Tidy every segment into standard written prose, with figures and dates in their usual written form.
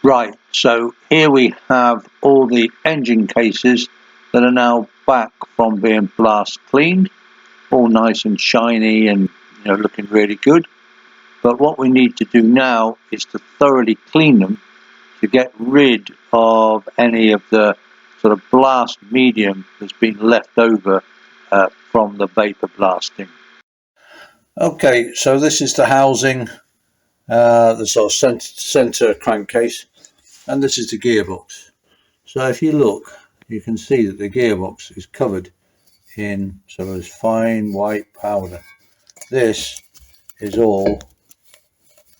Right, so here we have all the engine cases that are now back from being blast cleaned, all nice and shiny and looking really good. But what we need to do now is to thoroughly clean them to get rid of any of the sort of blast medium that's been left over from the vapor blasting. Okay, so this is the housing, the sort of center crankcase, and this is the gearbox. So if you look, you can see that the gearbox is covered in sort of this fine white powder. This is all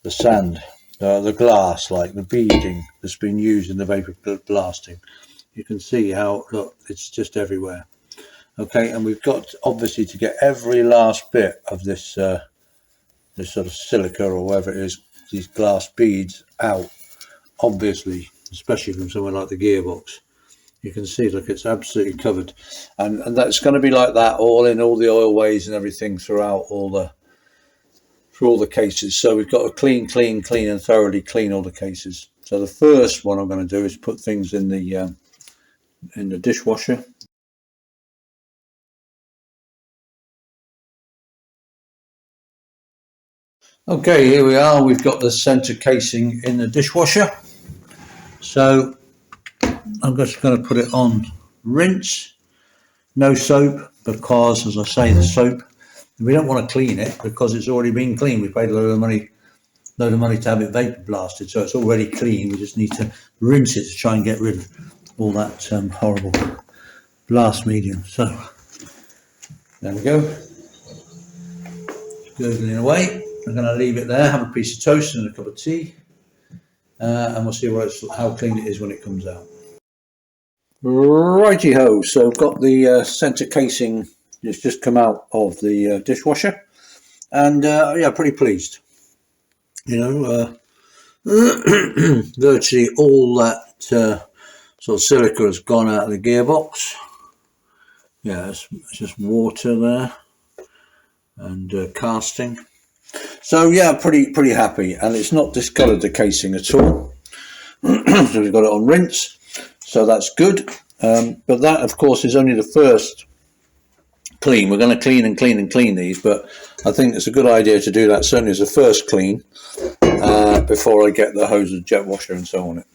the sand, the glass, like the beading that's been used in the vapor blasting. You can see how, look, it's just everywhere. Okay, and we've got obviously to get every last bit of this this sort of silica or whatever it is, these glass beads out, obviously, especially from somewhere like the gearbox. You can see, look, it's absolutely covered, and that's going to be like that all in all the oil ways and everything throughout all the cases. So we've got to clean and thoroughly clean all the cases. So the first one I'm going to do is put things in the dishwasher. Okay, here we are. We've got the center casing in the dishwasher. So I'm just going to put it on rinse, no soap, because as I say, the soap, we don't want to clean it because it's already been cleaned. We paid a load of money to have it vapor blasted, so it's already clean. We just need to rinse it to try and get rid of all that horrible blast medium. So there we go. It's gurgling away. I'm going to leave it there, have a piece of toast and a cup of tea, and we'll see how clean it is when it comes out. Righty ho, so I've got the center casing that's just come out of the dishwasher, and yeah, pretty pleased. Virtually all that sort of silica has gone out of the gearbox. Yeah, it's just water there and casting. So yeah, pretty happy, and it's not discoloured the casing at all. So we've got it on rinse, so that's good. But that, of course, is only the first clean. We're going to clean and clean these, but I think it's a good idea to do that certainly as a first clean before I get the hose and jet washer and so on it.